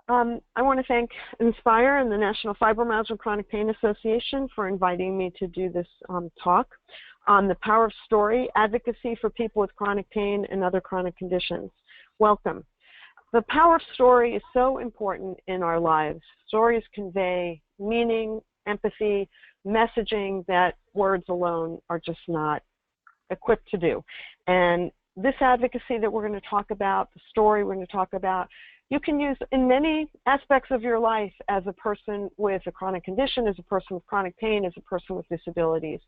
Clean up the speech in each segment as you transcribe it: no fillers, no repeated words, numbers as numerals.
I want to thank Inspire and the National Fibromyalgia and Chronic Pain Association for inviting me to do this talk on the power of story, advocacy for people with chronic pain and other chronic conditions. Welcome. The power of story is so important in our lives. Stories convey meaning, empathy, messaging that words alone are just not equipped to do. And this advocacy that we're going to talk about, the story we're going to talk about, you can use in many aspects of your life as a person with a chronic condition, as a person with chronic pain, as a person with disabilities.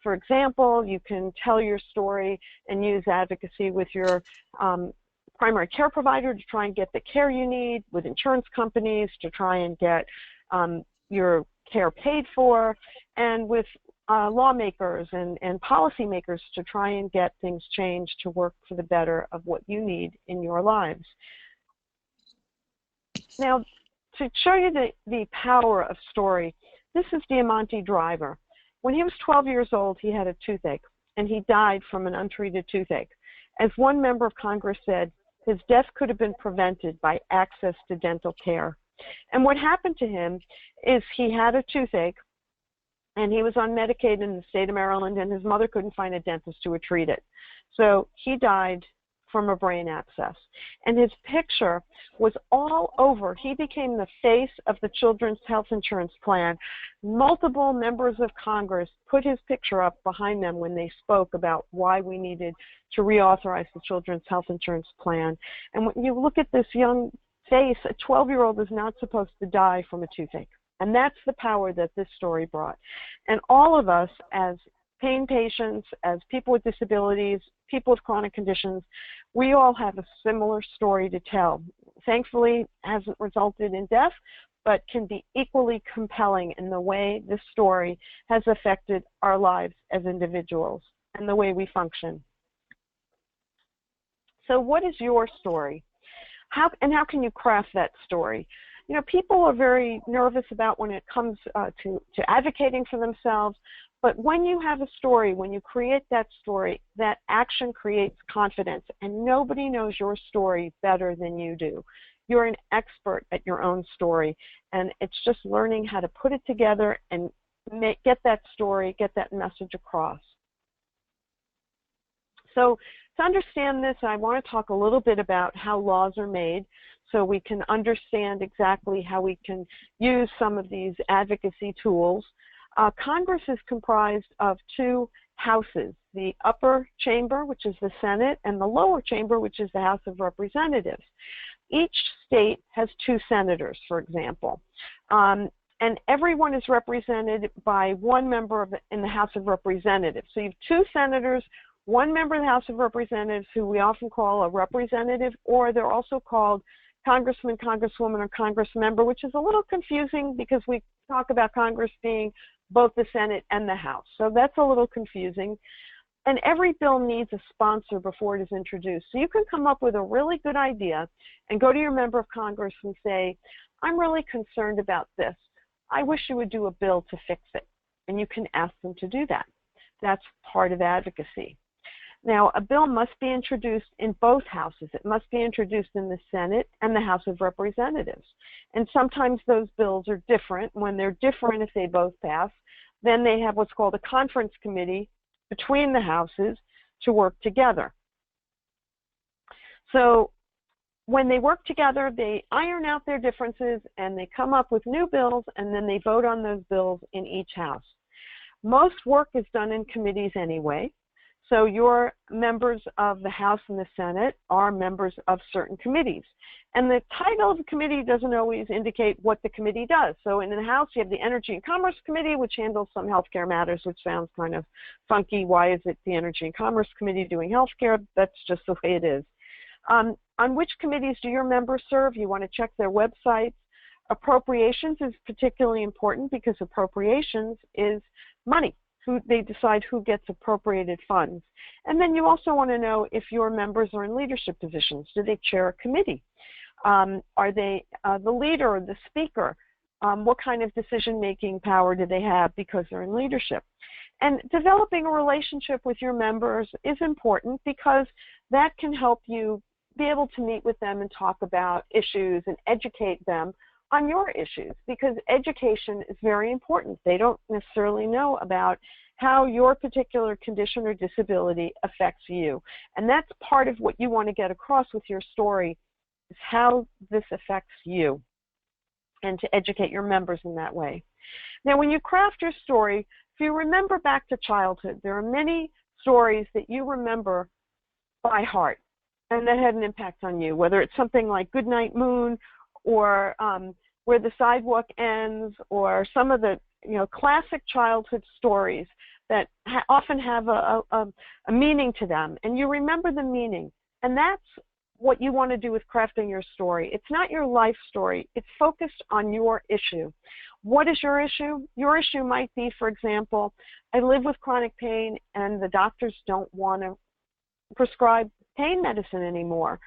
For example, you can tell your story and use advocacy with your primary care provider to try and get the care you need, with insurance companies to try and get your care paid for, and with lawmakers and policymakers to try and get things changed to work for the better of what you need in your lives. Now, to show you the power of story, this is Diamante Driver. When he was 12 years old, he had a toothache, and he died from an untreated toothache. As one member of Congress said, his death could have been prevented by access to dental care. And what happened to him is he had a toothache, and he was on Medicaid in the state of Maryland, and his mother couldn't find a dentist who would treat it. So he died from a brain abscess. And his picture was all over. He became the face of the Children's Health Insurance Plan. Multiple members of Congress put his picture up behind them when they spoke about why we needed to reauthorize the Children's Health Insurance Plan. And when you look at this young face, a 12-year-old is not supposed to die from a toothache. And that's the power that this story brought. And all of us as pain patients, as people with disabilities, people with chronic conditions, we all have a similar story to tell. Thankfully, it hasn't resulted in death, but can be equally compelling in the way this story has affected our lives as individuals and the way we function. So what is your story? How can you craft that story? You know, people are very nervous about when it comes to advocating for themselves. But when you have a story, when you create that story, that action creates confidence, and nobody knows your story better than you do. You're an expert at your own story, and it's just learning how to put it together and get that story, get that message across. So to understand this, I want to talk a little bit about how laws are made so we can understand exactly how we can use some of these advocacy tools. Congress is comprised of two houses, the upper chamber, which is the Senate, and the lower chamber, which is the House of Representatives. Each state has two senators, for example, and everyone is represented by one member in the House of Representatives. So you have two senators, one member of the House of Representatives, who we often call a representative, or they're also called congressman, congresswoman, or congress member, which is a little confusing because we talk about Congress being both the Senate and the House. So that's a little confusing. And every bill needs a sponsor before it is introduced. So you can come up with a really good idea and go to your member of Congress and say, I'm really concerned about this. I wish you would do a bill to fix it. And you can ask them to do that. That's part of advocacy. Now, a bill must be introduced in both houses. It must be introduced in the Senate and the House of Representatives. And sometimes those bills are different. When they're different, if they both pass, then they have what's called a conference committee between the houses to work together. So when they work together, they iron out their differences and they come up with new bills, and then they vote on those bills in each house. Most work is done in committees anyway. So your members of the House and the Senate are members of certain committees. And the title of the committee doesn't always indicate what the committee does. So in the House, you have the Energy and Commerce Committee, which handles some healthcare matters, which sounds kind of funky. Why is it the Energy and Commerce Committee doing healthcare? That's just the way it is. On which committees do your members serve? You want to check their websites. Appropriations is particularly important because appropriations is money. They decide who gets appropriated funds. And then you also want to know if your members are in leadership positions. Do they chair a committee? Are they the leader or the speaker? What kind of decision-making power do they have because they're in leadership? And developing a relationship with your members is important because that can help you be able to meet with them and talk about issues and educate them on your issues, because education is very important. They don't necessarily know about how your particular condition or disability affects you. And that's part of what you want to get across with your story, is how this affects you, and to educate your members in that way. Now, when you craft your story, if you remember back to childhood, there are many stories that you remember by heart and that had an impact on you, whether it's something like Goodnight Moon, or Where the Sidewalk Ends, or some of the classic childhood stories that often have a meaning to them, and you remember the meaning. And that's what you want to do with crafting your story. It's not your life story. It's focused on your issue. What is your issue? Your issue might be, for example, I live with chronic pain and the doctors don't want to prescribe pain medicine anymore.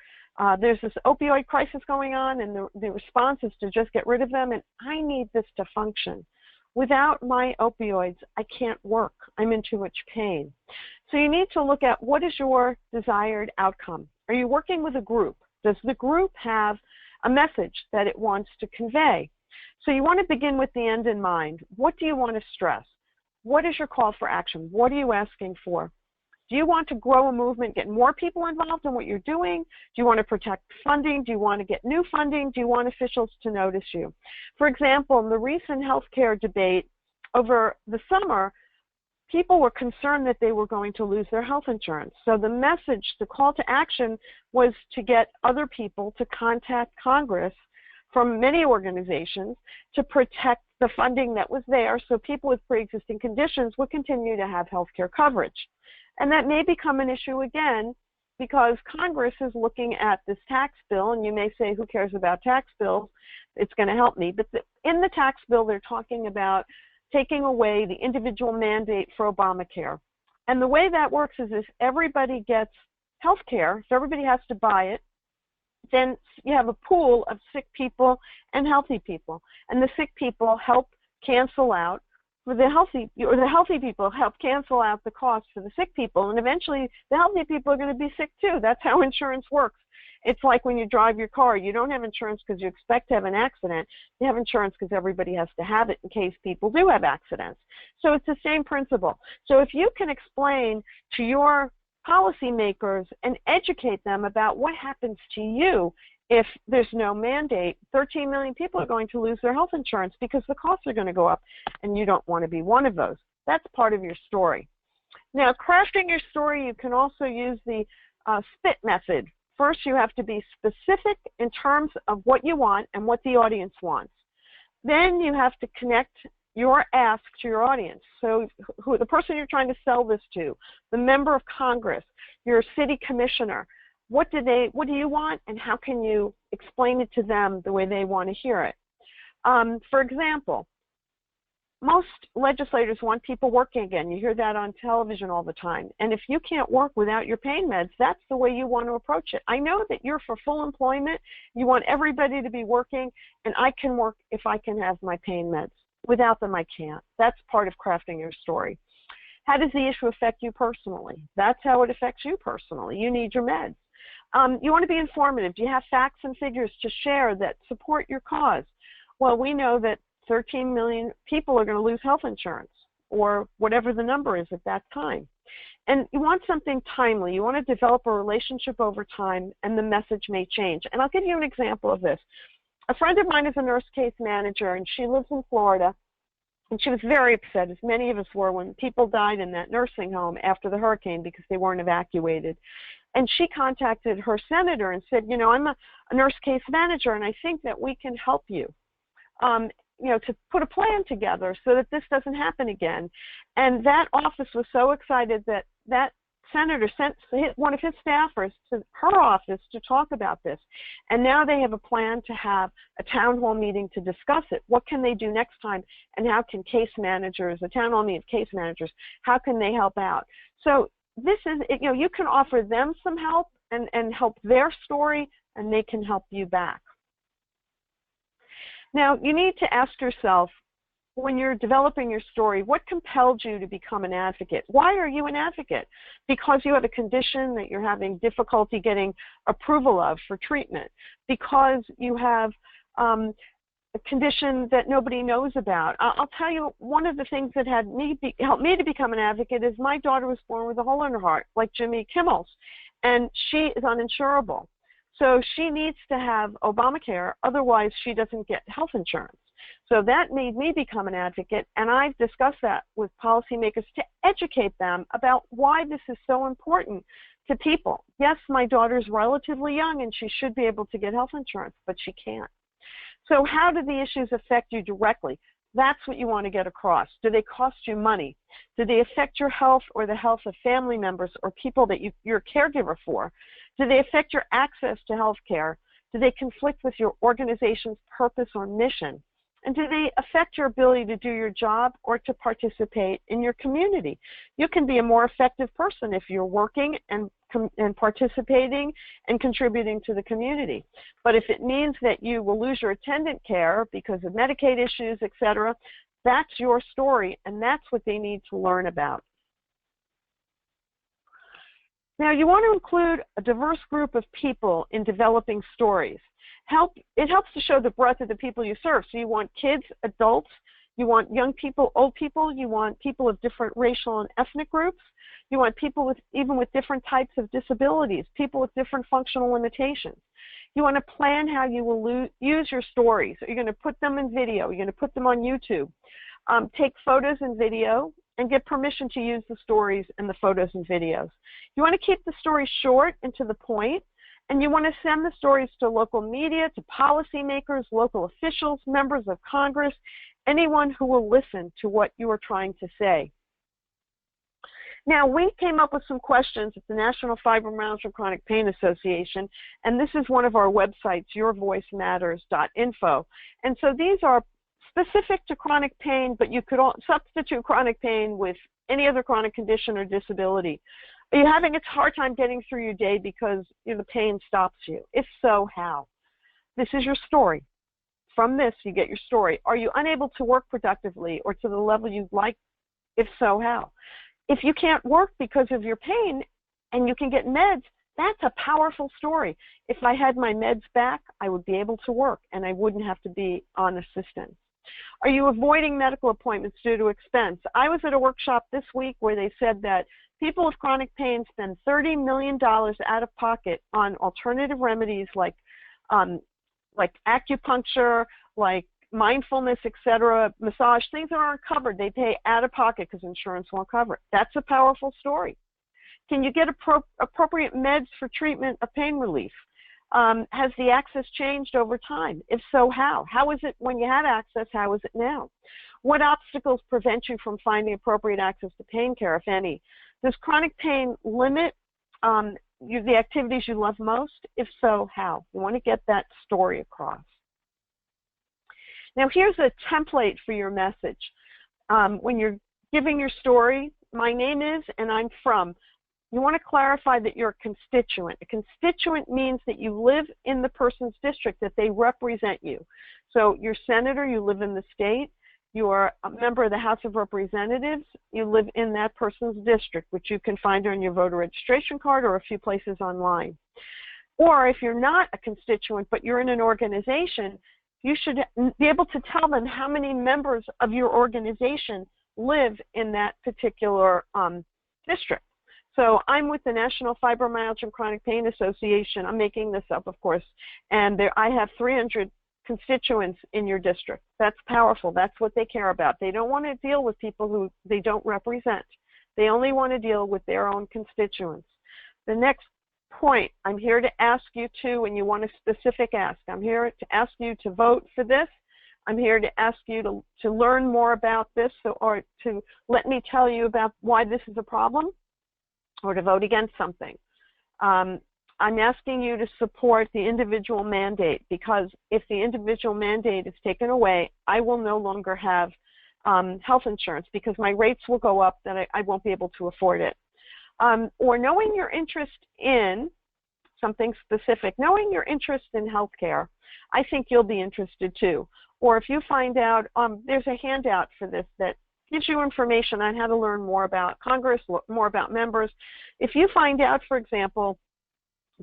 There's this opioid crisis going on, and the response is to just get rid of them, and I need this to function. Without my opioids, I can't work. I'm in too much pain. So you need to look at, what is your desired outcome? Are you working with a group? Does the group have a message that it wants to convey? So you want to begin with the end in mind. What do you want to stress? What is your call for action? What are you asking for? Do you want to grow a movement, get more people involved in what you're doing? Do you want to protect funding? Do you want to get new funding? Do you want officials to notice you? For example, in the recent healthcare debate over the summer, people were concerned that they were going to lose their health insurance. So the message, the call to action, was to get other people to contact Congress from many organizations to protect the funding that was there, so people with pre-existing conditions would continue to have health care coverage. And that may become an issue again, because Congress is looking at this tax bill, and you may say, who cares about tax bills? It's going to help me. But in the tax bill, they're talking about taking away the individual mandate for Obamacare. And the way that works is if everybody gets health care, if everybody has to buy it, then you have a pool of sick people and healthy people. And the sick people help cancel out for the healthy, or the healthy people help cancel out the cost for the sick people. And eventually the healthy people are going to be sick too. That's how insurance works. It's like when you drive your car. You don't have insurance because you expect to have an accident. You have insurance because everybody has to have it in case people do have accidents. So it's the same principle. So if you can explain to your policymakers and educate them about what happens to you if there's no mandate, 13 million people are going to lose their health insurance because the costs are going to go up, and you don't want to be one of those. That's part of your story. Now, crafting your story, you can also use the SPIT method. First, you have to be specific in terms of what you want and what the audience wants. Then you have to connect your ask to your audience. So who the person you're trying to sell this to, the member of Congress, your city commissioner, what do you want, and how can you explain it to them the way they want to hear it? For example, most legislators want people working again. You hear that on television all the time. And if you can't work without your pain meds, that's the way you want to approach it. I know that you're for full employment. You want everybody to be working, and I can work if I can have my pain meds. Without them, I can't. That's part of crafting your story. How does the issue affect you personally? That's how it affects you personally. You need your meds. You want to be informative. Do you have facts and figures to share that support your cause? Well, we know that 13 million people are going to lose health insurance, or whatever the number is at that time. And you want something timely. You want to develop a relationship over time, and the message may change. And I'll give you an example of this. A friend of mine is a nurse case manager, and she lives in Florida. And she was very upset, as many of us were, when people died in that nursing home after the hurricane because they weren't evacuated. And she contacted her senator and said, I'm a nurse case manager, and I think that we can help you, to put a plan together so that this doesn't happen again. And that office was so excited that that senator sent one of his staffers to her office to talk about this. And now they have a plan to have a town hall meeting to discuss it. What can they do next time, and how can case managers, a town hall meeting of case managers, how can they help out? So this is, you can offer them some help and help their story, and they can help you back. Now, you need to ask yourself, when you're developing your story, what compelled you to become an advocate? Why are you an advocate? Because you have a condition that you're having difficulty getting approval of for treatment, because you have a condition that nobody knows about. I'll tell you, one of the things that helped me to become an advocate is my daughter was born with a hole in her heart, like Jimmy Kimmel's, and she is uninsurable. So she needs to have Obamacare, otherwise she doesn't get health insurance. So that made me become an advocate, and I've discussed that with policymakers to educate them about why this is so important to people. Yes, my daughter's relatively young and she should be able to get health insurance, but she can't. So how do the issues affect you directly? That's what you want to get across. Do they cost you money? Do they affect your health or the health of family members or people that you're a caregiver for? Do they affect your access to health care? Do they conflict with your organization's purpose or mission? And do they affect your ability to do your job or to participate in your community? You can be a more effective person if you're working and participating and contributing to the community. But if it means that you will lose your attendant care because of Medicaid issues, etc., that's your story, and that's what they need to learn about. Now, you want to include a diverse group of people in developing stories. It helps to show the breadth of the people you serve. So you want kids, adults, you want young people, old people, you want people of different racial and ethnic groups, you want people even with different types of disabilities, people with different functional limitations. You want to plan how you will use your stories. Are you going to put them in video? Are you going to put them on YouTube? Take photos and video and get permission to use the stories and the photos and videos. You want to keep the story short and to the point. And you want to send the stories to local media, to policymakers, local officials, members of Congress, anyone who will listen to what you are trying to say. Now, we came up with some questions at the National Fibromyalgia and Chronic Pain Association, and this is one of our websites, yourvoicematters.info. And so these are specific to chronic pain, but you could substitute chronic pain with any other chronic condition or disability. Are you having a hard time getting through your day because the pain stops you? If so, how? This is your story. From this, you get your story. Are you unable to work productively or to the level you'd like? If so, how? If you can't work because of your pain and you can get meds, that's a powerful story. If I had my meds back, I would be able to work and I wouldn't have to be on assistance. Are you avoiding medical appointments due to expense? I was at a workshop this week where they said that people with chronic pain spend $30 million out of pocket on alternative remedies like acupuncture, like mindfulness, etc., massage, things that aren't covered. They pay out of pocket because insurance won't cover it. That's a powerful story. Can you get appropriate meds for treatment of pain relief? Has the access changed over time? If so, how? How is it when you had access? How is it now? What obstacles prevent you from finding appropriate access to pain care, if any? Does chronic pain limit the activities you love most? If so, how? You want to get that story across. Now, here's a template for your message. When you're giving your story, my name is and I'm from. You want to clarify that you're a constituent. A constituent means that you live in the person's district, that they represent you. So you're senator, you live in the state. You're a member of the House of Representatives, you live in that person's district, which you can find on your voter registration card or a few places online. Or if you're not a constituent, but you're in an organization, you should be able to tell them how many members of your organization live in that particular district. So I'm with the National Fibromyalgia and Chronic Pain Association. I'm making this up, of course, and I have 300 constituents in your district. That's powerful. That's what they care about. They don't want to deal with people who they don't represent. They only want to deal with their own constituents. The next point, I'm here to ask you to, when you want a specific ask, I'm here to ask you to vote for this. I'm here to ask you to learn more about this, or to let me tell you about why this is a problem, or to vote against something. I'm asking you to support the individual mandate, because if the individual mandate is taken away, I will no longer have health insurance because my rates will go up, that I won't be able to afford it. Or knowing your interest in something specific, knowing your interest in healthcare, I think you'll be interested too. Or if you find out, there's a handout for this that gives you information on how to learn more about Congress, more about members. If you find out, for example,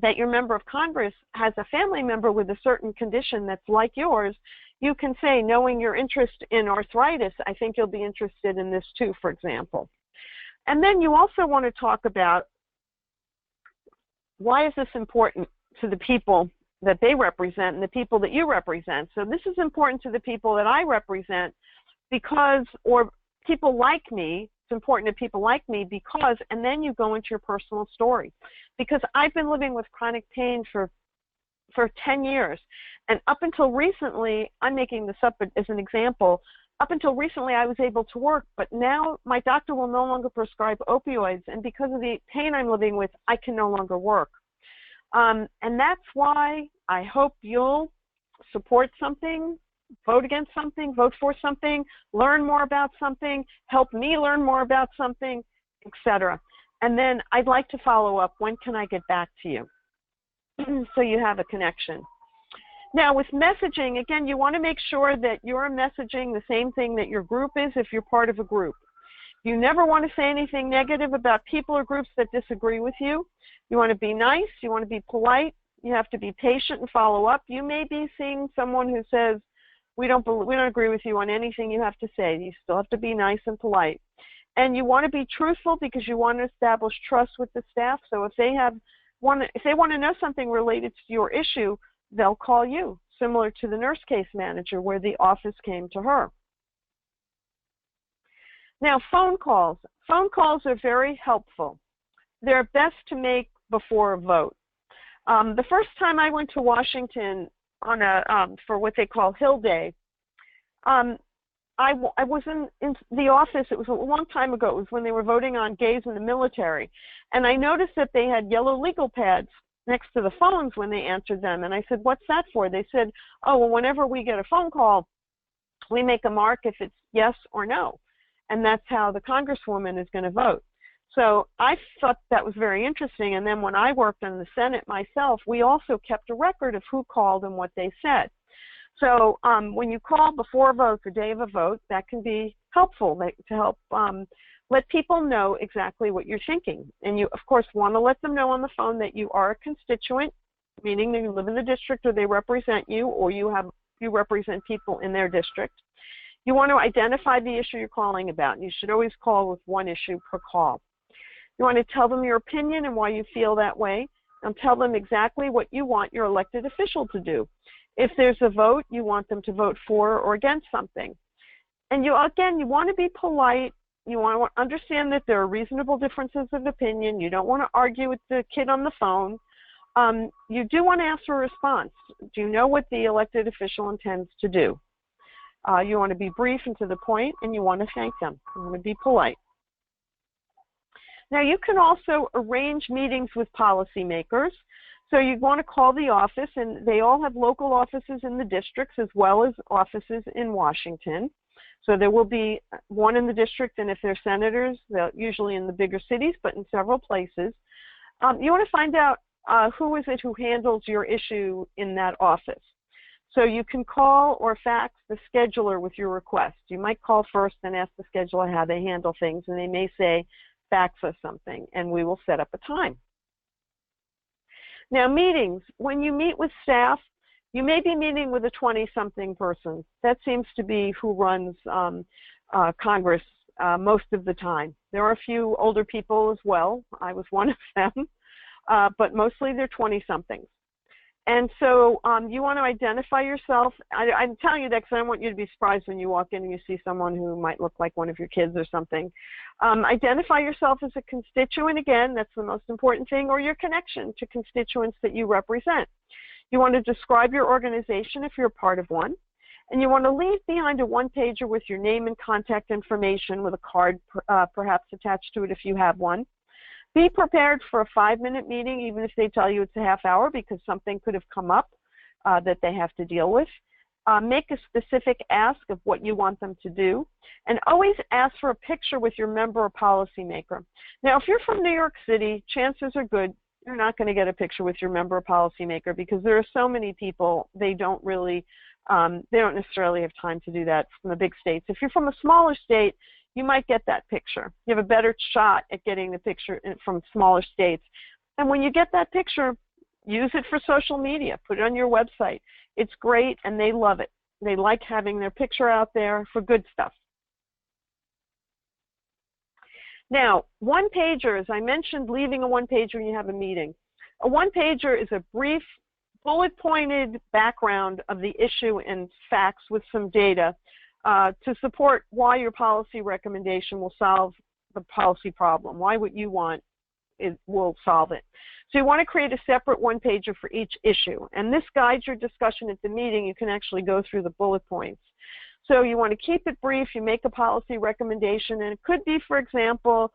that your member of Congress has a family member with a certain condition that's like yours, you can say, knowing your interest in arthritis, I think you'll be interested in this too, for example. And then you also want to talk about, why is this important to the people that they represent and the people that you represent? So this is important to the people that I represent because, or people like me, it's important to people like me because, and then you go into your personal story. Because I've been living with chronic pain for 10 years. And up until recently, I'm making this up as an example, up until recently I was able to work, but now my doctor will no longer prescribe opioids, and because of the pain I'm living with, I can no longer work. And that's why I hope you'll support something, vote against something, vote for something, learn more about something, help me learn more about something, etc. And then I'd like to follow up, when can I get back to you? So you have a connection. Now with messaging, again, you want to make sure that you're messaging the same thing that your group is if you're part of a group. You never want to say anything negative about people or groups that disagree with you. You want to be nice, you want to be polite, you have to be patient and follow up. You may be seeing someone who says, we don't agree with you on anything you have to say. You still have to be nice and polite. And you want to be truthful because you want to establish trust with the staff. So if they want to know something related to your issue, they'll call you, similar to the nurse case manager where the office came to her. Now, phone calls. Phone calls are very helpful. They're best to make before a vote. The first time I went to Washington on for what they call Hill Day, I was in the office. It was a long time ago. It was when they were voting on gays in the military. And I noticed that they had yellow legal pads next to the phones when they answered them. And I said, what's that for? They said, oh, well, whenever we get a phone call, we make a mark if it's yes or no. And that's how the congresswoman is going to vote. So I thought that was very interesting. And then when I worked in the Senate myself, we also kept a record of who called and what they said. So when you call before a vote, the day of a vote, that can be helpful to help let people know exactly what you're thinking. And you, of course, want to let them know on the phone that you are a constituent, meaning that you live in the district or they represent you, or you represent people in their district. You want to identify the issue you're calling about. And you should always call with one issue per call. You want to tell them your opinion and why you feel that way, and tell them exactly what you want your elected official to do. If there's a vote, you want them to vote for or against something. And you want to be polite. You want to understand that there are reasonable differences of opinion. You don't want to argue with the kid on the phone. You do want to ask for a response. Do you know what the elected official intends to do? You want to be brief and to the point, and you want to thank them. You want to be polite. Now, you can also arrange meetings with policymakers. So you want to call the office, and they all have local offices in the districts as well as offices in Washington. So there will be one in the district, and if they're senators, they're usually in the bigger cities, but in several places. You want to find out who is it who handles your issue in that office. So you can call or fax the scheduler with your request. You might call first and ask the scheduler how they handle things, and they may say, fax us something, and we will set up a time. Now, meetings. When you meet with staff, you may be meeting with a 20-something person. That seems to be who runs Congress most of the time. There are a few older people as well. I was one of them, but mostly they're 20-somethings. And so you want to identify yourself. I'm telling you that because I want you to be surprised when you walk in and you see someone who might look like one of your kids or something. Identify yourself as a constituent. Again, that's the most important thing, or your connection to constituents that you represent. You want to describe your organization if you're part of one. And you want to leave behind a one-pager with your name and contact information with a card perhaps attached to it if you have one. Be prepared for a 5-minute meeting, even if they tell you it's a half hour, because something could have come up that they have to deal with. Make a specific ask of what you want them to do. And always ask for a picture with your member or policymaker. Now, if you're from New York City, chances are good you're not going to get a picture with your member policymaker because there are so many people, they don't necessarily have time to do that from the big states. If you're from a smaller state, you might get that picture. You have a better shot at getting the picture from smaller states. And when you get that picture, use it for social media. Put it on your website. It's great, and they love it. They like having their picture out there for good stuff. Now, one-pager, as I mentioned, leaving a one-pager when you have a meeting. A one-pager is a brief, bullet-pointed background of the issue and facts with some data to support why your policy recommendation will solve the policy problem, why what you want will solve it. So you want to create a separate one-pager for each issue, and this guides your discussion at the meeting. You can actually go through the bullet points. So you want to keep it brief. You make a policy recommendation, and it could be, for example,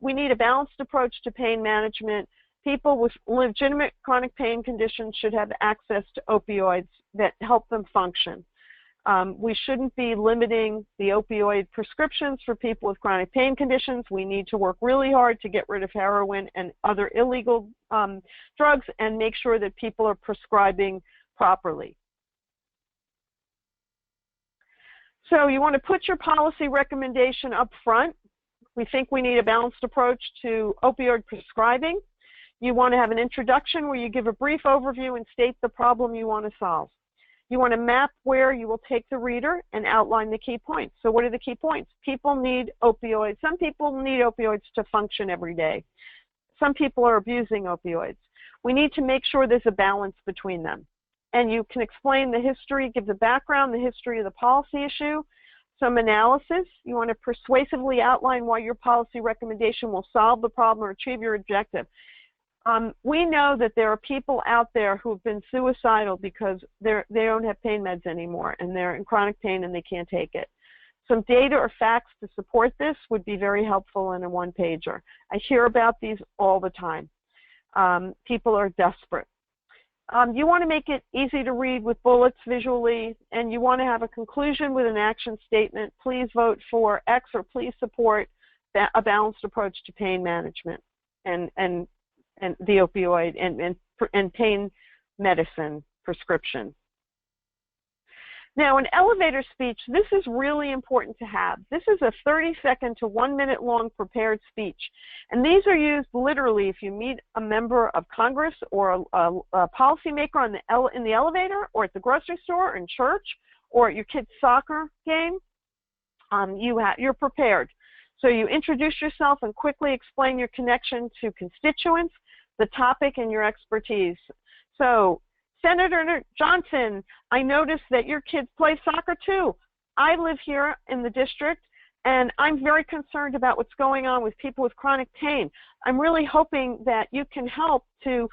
we need a balanced approach to pain management. People with legitimate chronic pain conditions should have access to opioids that help them function. We shouldn't be limiting the opioid prescriptions for people with chronic pain conditions. We need to work really hard to get rid of heroin and other illegal drugs and make sure that people are prescribing properly. So you want to put your policy recommendation up front. We think we need a balanced approach to opioid prescribing. You want to have an introduction where you give a brief overview and state the problem you want to solve. You want to map where you will take the reader and outline the key points. So what are the key points? People need opioids. Some people need opioids to function every day. Some people are abusing opioids. We need to make sure there's a balance between them. And you can explain the history, give the background, the history of the policy issue, some analysis. You want to persuasively outline why your policy recommendation will solve the problem or achieve your objective. We know that there are people out there who have been suicidal because they don't have pain meds anymore and they're in chronic pain and they can't take it. Some data or facts to support this would be very helpful in a one-pager. I hear about these all the time. People are desperate. You want to make it easy to read with bullets visually, and you want to have a conclusion with an action statement. Please vote for X, or please support a balanced approach to pain management and the opioid and pain medicine prescription. Now, an elevator speech, this is really important to have. This is a 30-second to 1-minute long prepared speech. And these are used literally if you meet a member of Congress or a policymaker in the elevator or at the grocery store or in church or at your kid's soccer game. You're prepared. So you introduce yourself and quickly explain your connection to constituents, the topic, and your expertise. So, Senator Johnson, I noticed that your kids play soccer too. I live here in the district, and I'm very concerned about what's going on with people with chronic pain. I'm really hoping that you can help to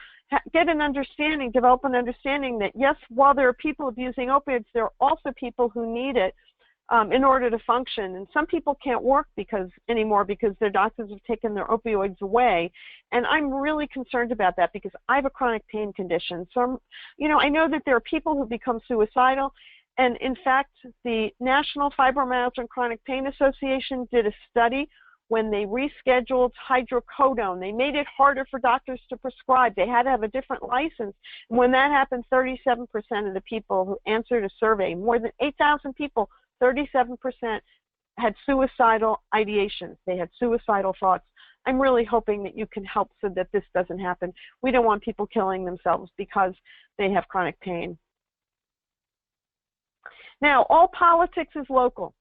get an understanding, develop an understanding that, yes, while there are people abusing opioids, there are also people who need it in order to function. And some people can't work anymore because their doctors have taken their opioids away. And I'm really concerned about that because I have a chronic pain condition. So, I know that there are people who become suicidal. And in fact, the National Fibromyalgia and Chronic Pain Association did a study when they rescheduled hydrocodone. They made it harder for doctors to prescribe. They had to have a different license. And when that happened, 37% of the people who answered a survey, more than 8,000 people, 37% had suicidal ideations. They had suicidal thoughts. I'm really hoping that you can help so that this doesn't happen. We don't want people killing themselves because they have chronic pain. Now, all politics is local.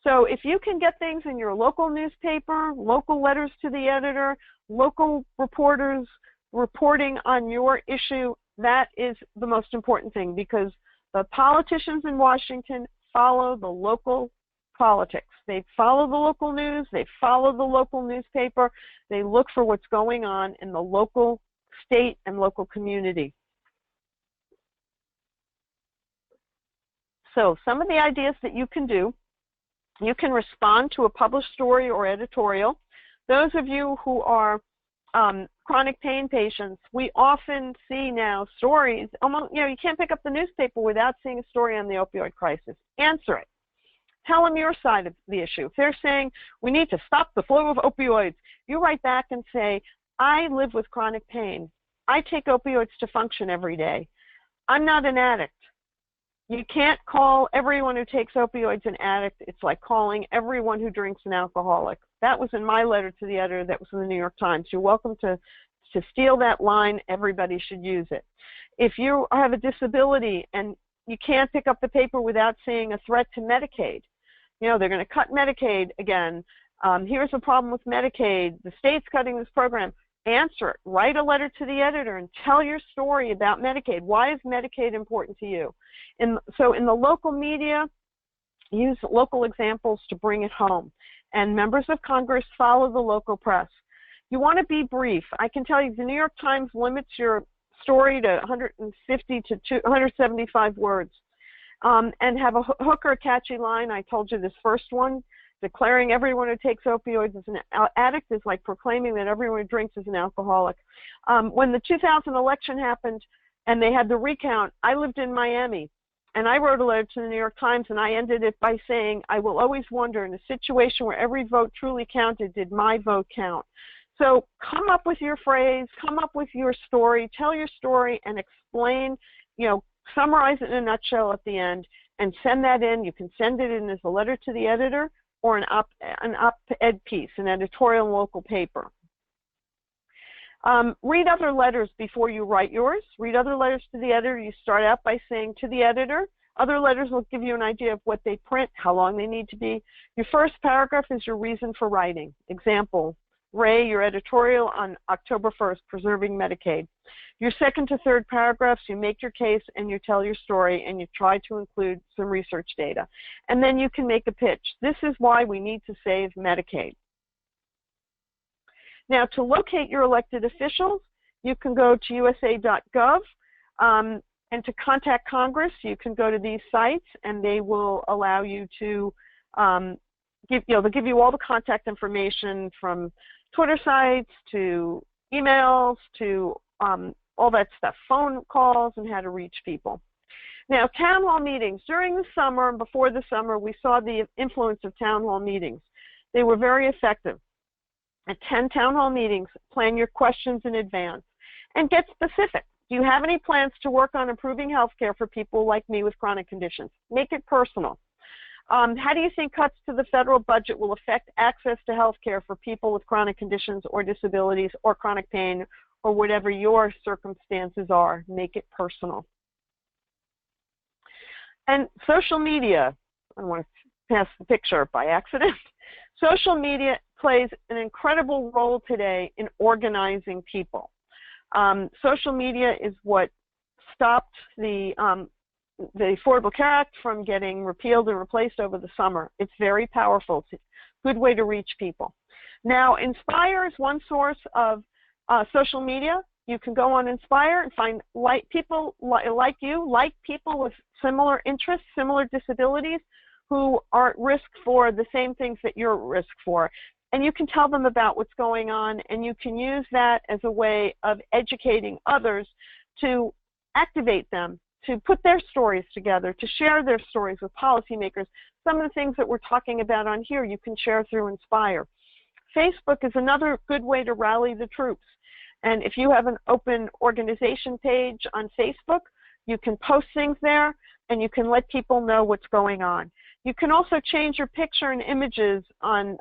So if you can get things in your local newspaper, local letters to the editor, local reporters reporting on your issue, that is the most important thing because the politicians in Washington follow the local politics. They follow the local news. They follow the local newspaper. They look for what's going on in the local state and local community. So some of the ideas that you can do, you can respond to a published story or editorial. Those of you who are chronic pain patients, we often see now stories, you can't pick up the newspaper without seeing a story on the opioid crisis. Answer it. Tell them your side of the issue. If they're saying we need to stop the flow of opioids, you write back and say, I live with chronic pain. I take opioids to function every day. I'm not an addict. You can't call everyone who takes opioids an addict. It's like calling everyone who drinks an alcoholic. That was in my letter to the editor that was in the New York Times. You're welcome to steal that line. Everybody should use it. If you have a disability and you can't pick up the paper without seeing a threat to Medicaid, you know, they're going to cut Medicaid again. Here's a problem with Medicaid. The state's cutting this program. Answer it. Write a letter to the editor and tell your story about Medicaid. Why is Medicaid important to you? So in the local media, use local examples to bring it home. And members of Congress, follow the local press. You want to be brief. I can tell you the New York Times limits your story to 150 to 175 words. And have a hook or a catchy line. I told you this first one. Declaring everyone who takes opioids as an addict is like proclaiming that everyone who drinks is an alcoholic. When the 2000 election happened and they had the recount, I lived in Miami, and I wrote a letter to the New York Times, and I ended it by saying, I will always wonder, in a situation where every vote truly counted, did my vote count? So come up with your phrase, come up with your story, tell your story, and explain, you know, summarize it in a nutshell at the end, and send that in. You can send it in as a letter to the editor, or an op-ed piece, an editorial in local paper. Read other letters before you write yours. Read other letters to the editor. You start out by saying to the editor. Other letters will give you an idea of what they print, how long they need to be. Your first paragraph is your reason for writing. Example, Ray, your editorial on October 1st, preserving Medicaid. Your second to third paragraphs, you make your case and you tell your story and you try to include some research data. And then you can make a pitch. This is why we need to save Medicaid. Now, to locate your elected officials, you can go to usa.gov, and to contact Congress, you can go to these sites, and they will allow you to they'll give you all the contact information from Twitter sites to emails to all that stuff, phone calls, and how to reach people. Now, town hall meetings. During the summer and before the summer, we saw the influence of town hall meetings. They were very effective. Attend town hall meetings, plan your questions in advance, and get specific. Do you have any plans to work on improving health care for people like me with chronic conditions? Make it personal. How do you think cuts to the federal budget will affect access to health care for people with chronic conditions or disabilities or chronic pain or whatever your circumstances are? Make it personal. And social media, I don't want to pass the picture by accident. Social media plays an incredible role today in organizing people. Social media is what stopped the Affordable Care Act from getting repealed and replaced over the summer. It's very powerful. It's a good way to reach people. Now, Inspire is one source of social media. You can go on Inspire and find people like you, people with similar interests, similar disabilities, who are at risk for the same things that you're at risk for. And you can tell them about what's going on, and you can use that as a way of educating others to activate them, to put their stories together, to share their stories with policymakers. Some of the things that we're talking about on here you can share through Inspire. Facebook is another good way to rally the troops. And if you have an open organization page on Facebook, you can post things there and you can let people know what's going on. You can also change your picture and images on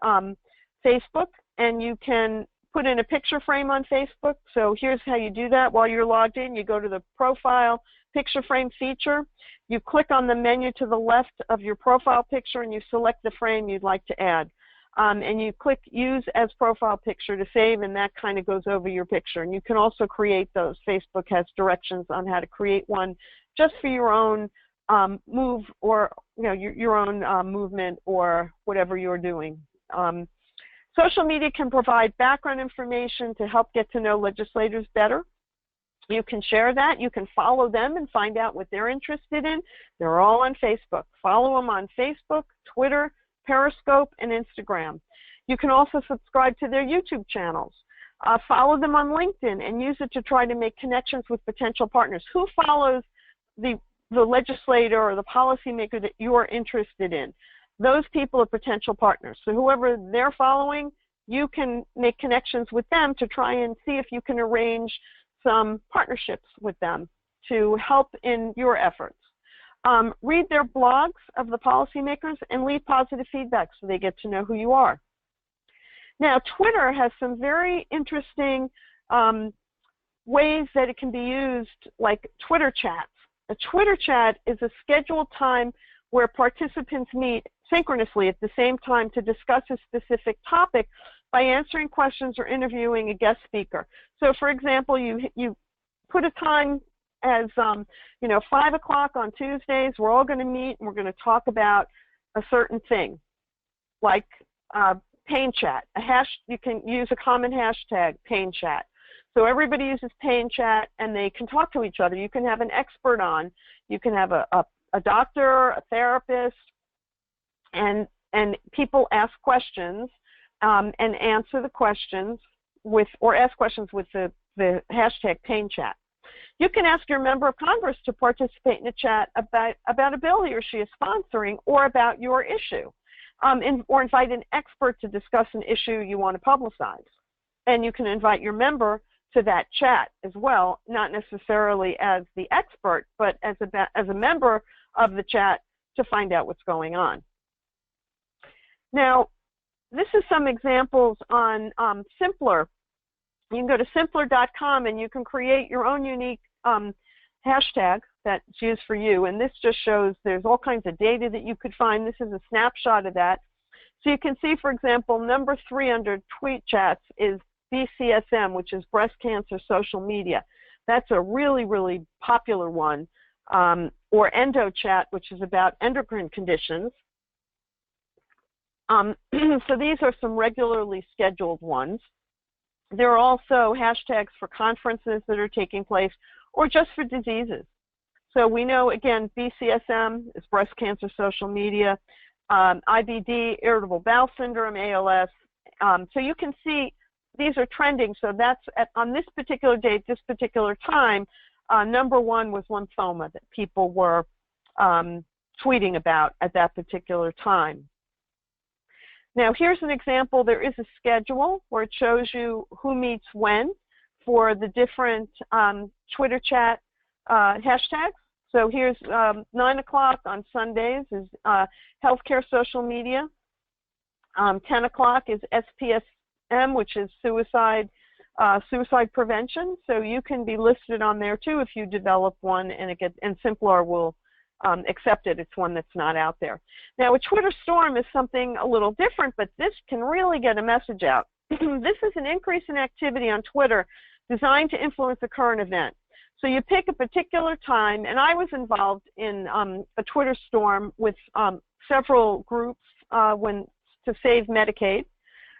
Facebook, and you can put in a picture frame on Facebook. So here's how you do that. While you're logged in, you go to the profile picture frame feature. You click on the menu to the left of your profile picture and you select the frame you'd like to add. And you click use as profile picture to save, and that kind of goes over your picture. And you can also create those. Facebook has directions on how to create one just for your own move, or your own movement or whatever you're doing. Social media can provide background information to help get to know legislators better. You can share that. You can follow them and find out what they're interested in. They're all on Facebook. Follow them on Facebook, Twitter, Periscope, and Instagram. You can also subscribe to their YouTube channels. Follow them on LinkedIn and use it to try to make connections with potential partners. Who follows the legislator or the policymaker that you're interested in? Those people are potential partners. So whoever they're following, you can make connections with them to try and see if you can arrange some partnerships with them to help in your efforts. Read their blogs of the policymakers and leave positive feedback so they get to know who you are. Now, Twitter has some very interesting ways that it can be used, like Twitter chats. A Twitter chat is a scheduled time where participants meet synchronously at the same time to discuss a specific topic by answering questions or interviewing a guest speaker. So, for example, you put a time as, 5 o'clock on Tuesdays, we're all going to meet and we're going to talk about a certain thing, like pain chat. You can use a common hashtag, pain chat. So everybody uses pain chat and they can talk to each other. You can have an expert on. You can have a doctor, a therapist, and people ask questions and answer the questions or ask questions with the hashtag pain chat. You can ask your member of Congress to participate in a chat about a bill he or she is sponsoring or about your issue, or invite an expert to discuss an issue you want to publicize. And you can invite your member to that chat as well, not necessarily as the expert, but as a member of the chat to find out what's going on. Now, this is some examples on Simpler. You can go to simpler.com and you can create your own unique hashtag that's used for you. And this just shows there's all kinds of data that you could find. This is a snapshot of that. So you can see, for example, number 3 under tweet chats is BCSM, which is breast cancer social media. That's a really, really popular one. Or EndoChat, which is about endocrine conditions. So these are some regularly scheduled ones. There are also hashtags for conferences that are taking place or just for diseases. So we know, again, BCSM is breast cancer social media, IBD, irritable bowel syndrome, ALS. So you can see these are trending. So that's on this particular date, this particular time, number 1 was lymphoma that people were tweeting about at that particular time. Now, here's an example. There is a schedule where it shows you who meets when for the different Twitter chat hashtags. So here's 9 o'clock on Sundays is healthcare social media. 10 o'clock is SPSM, which is suicide prevention. So you can be listed on there too if you develop one, and Simpler will accept it. It's one that's not out there. Now, a Twitter storm is something a little different, but this can really get a message out. This is an increase in activity on Twitter designed to influence a current event. So you pick a particular time, and I was involved in a Twitter storm with several groups to save Medicaid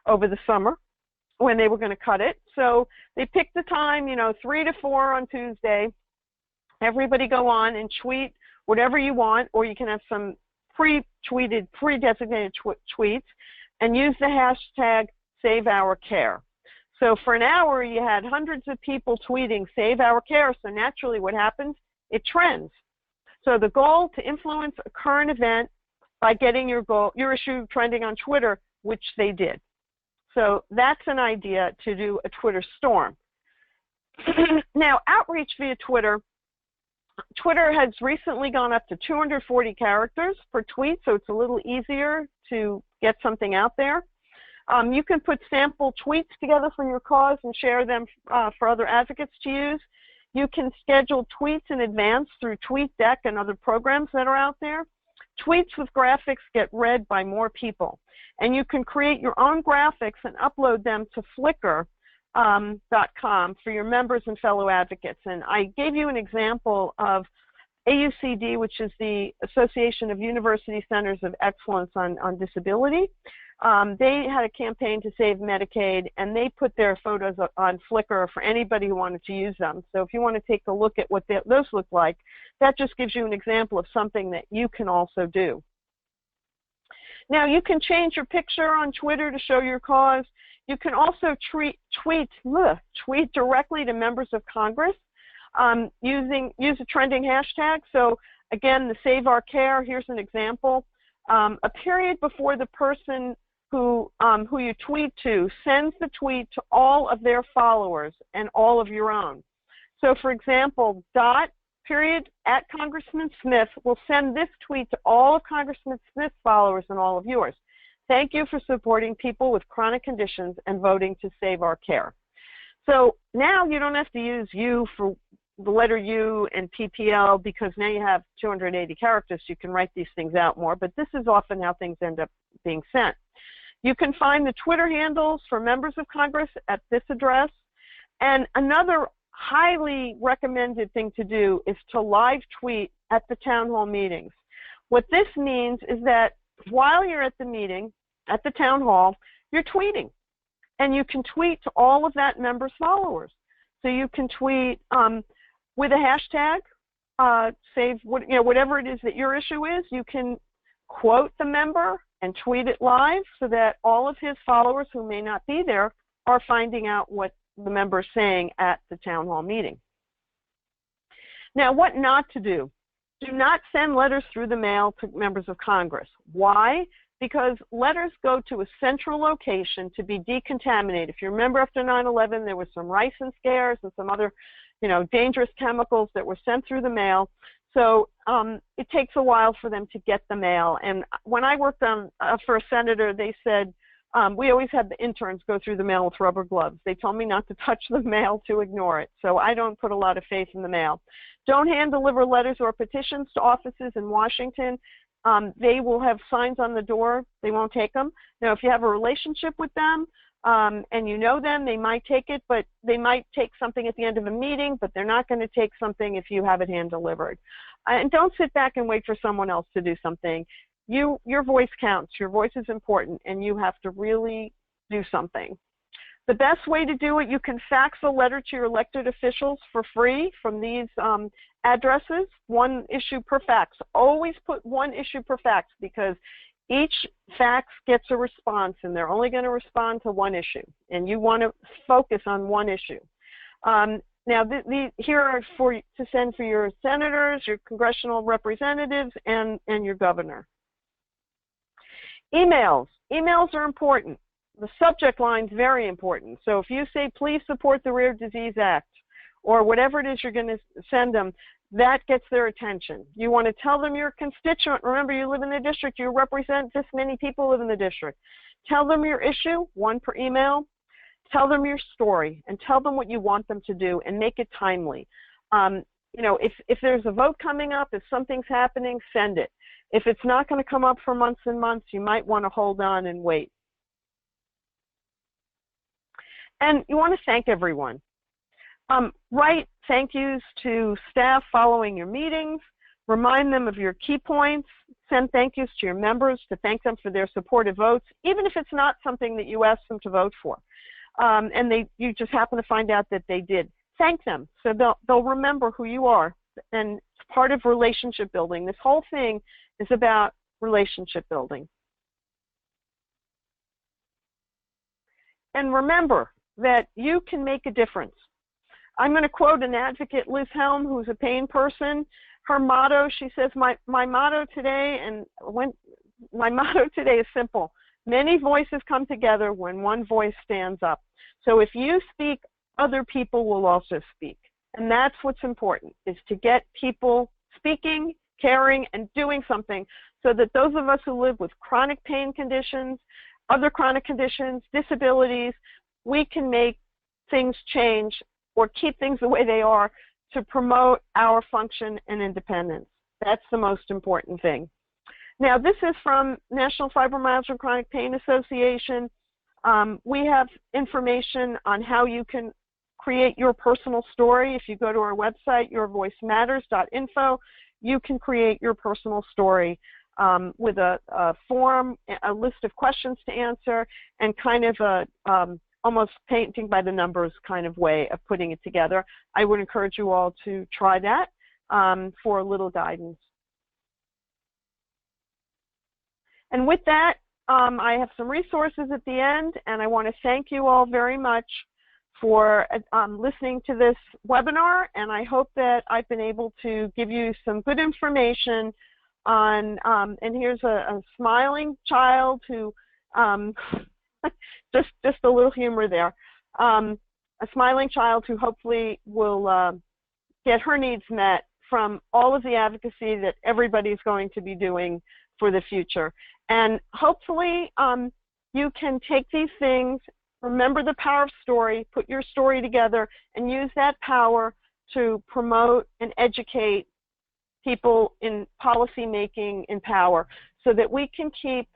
over the summer when they were going to cut it. So they picked the time, 3 to 4 on Tuesday. Everybody go on and tweet whatever you want, or you can have some pre-tweeted, pre-designated tweets, and use the hashtag #SaveOurCare. So for an hour, you had hundreds of people tweeting "Save Our Care." So naturally, what happens? It trends. So the goal to influence a current event by getting your issue trending on Twitter, which they did. So that's an idea to do a Twitter storm. Now, outreach via Twitter. Twitter has recently gone up to 240 characters per tweet, so it's a little easier to get something out there. You can put sample tweets together for your cause and share them for other advocates to use. You can schedule tweets in advance through TweetDeck and other programs that are out there. Tweets with graphics get read by more people. And you can create your own graphics and upload them to Flickr.com for your members and fellow advocates. And I gave you an example of AUCD, which is the Association of University Centers of Excellence on Disability. They had a campaign to save Medicaid, and they put their photos on Flickr for anybody who wanted to use them. So if you want to take a look at what those look like, that just gives you an example of something that you can also do. Now, you can change your picture on Twitter to show your cause. You can also tweet directly to members of Congress use a trending hashtag. So again, the Save Our Care, here's an example. A period before the person who you tweet to sends the tweet to all of their followers and all of your own. So for example, @ Congressman Smith will send this tweet to all of Congressman Smith's followers and all of yours. Thank you for supporting people with chronic conditions and voting to save our care. So now you don't have to use U for the letter U and PPL because now you have 280 characters. You can write these things out more, but this is often how things end up being sent. You can find the Twitter handles for members of Congress at this address. And another highly recommended thing to do is to live tweet at the town hall meetings. What this means is that while you're at the meeting, at the town hall, you're tweeting. And you can tweet to all of that member's followers. So you can tweet with a hashtag, whatever it is that your issue is. You can quote the member and tweet it live so that all of his followers who may not be there are finding out what the member is saying at the town hall meeting. Now, what not to do? Do not send letters through the mail to members of Congress. Why? Because letters go to a central location to be decontaminated. If you remember after 9/11, there was some ricin scares and some other, dangerous chemicals that were sent through the mail. So it takes a while for them to get the mail. And when I worked on for a senator, they said, we always had the interns go through the mail with rubber gloves. They told me not to touch the mail, to ignore it. So I don't put a lot of faith in the mail. Don't hand deliver letters or petitions to offices in Washington. They will have signs on the door. They won't take them. Now, if you have a relationship with them and you know them, they might take it, but they might take something at the end of a meeting, but they're not going to take something if you have it hand delivered. And don't sit back and wait for someone else to do something. Your voice counts. Your voice is important, and you have to really do something. The best way to do it, you can fax a letter to your elected officials for free from these addresses, one issue per fax. Always put one issue per fax because each fax gets a response, and they're only going to respond to one issue, and you want to focus on one issue. Now, here are to send for your senators, your congressional representatives, and your governor. Emails. Emails are important. The subject line is very important. So if you say, please support the Rare Disease Act, or whatever it is you're going to send them, that gets their attention. You want to tell them you're a constituent. Remember, you live in the district. You represent this many people live in the district. Tell them your issue, one per email. Tell them your story, and tell them what you want them to do, and make it timely. If there's a vote coming up, if something's happening, send it. If it's not going to come up for months and months, you might want to hold on and wait. And you want to thank everyone. Write thank yous to staff following your meetings. Remind them of your key points. Send thank yous to your members to thank them for their supportive votes, even if it's not something that you asked them to vote for. And you just happen to find out that they did. Thank them so they'll remember who you are. And it's part of relationship building. This whole thing is about relationship building. And remember that you can make a difference. I'm going to quote an advocate, Liz Helm, who's a pain person. Her motto, she says, my motto today is simple. Many voices come together when one voice stands up. So if you speak, other people will also speak. And that's what's important, is to get people speaking, caring, and doing something so that those of us who live with chronic pain conditions, other chronic conditions, disabilities, we can make things change or keep things the way they are to promote our function and independence. That's the most important thing. Now, this is from National Fibromyalgia and Chronic Pain Association. We have information on how you can create your personal story. If you go to our website, yourvoicematters.info, you can create your personal story with a form, a list of questions to answer, and kind of a almost painting by the numbers kind of way of putting it together. I would encourage you all to try that for a little guidance. And with that, I have some resources at the end, and I want to thank you all very much for listening to this webinar, and I hope that I've been able to give you some good information on, and here's a smiling child who Just a little humor there. A smiling child who hopefully will get her needs met from all of the advocacy that everybody's going to be doing for the future. And hopefully you can take these things, remember the power of story, put your story together, and use that power to promote and educate people in policy making in power so that we can keep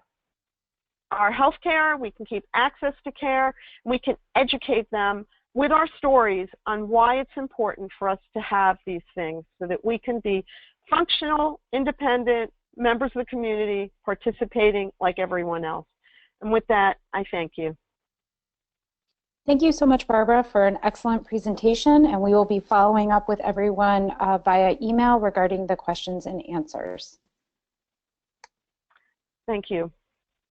our health care, we can keep access to care, and we can educate them with our stories on why it's important for us to have these things so that we can be functional, independent members of the community participating like everyone else. And with that, I thank you. Thank you so much, Barbara, for an excellent presentation, and we will be following up with everyone via email regarding the questions and answers. Thank you.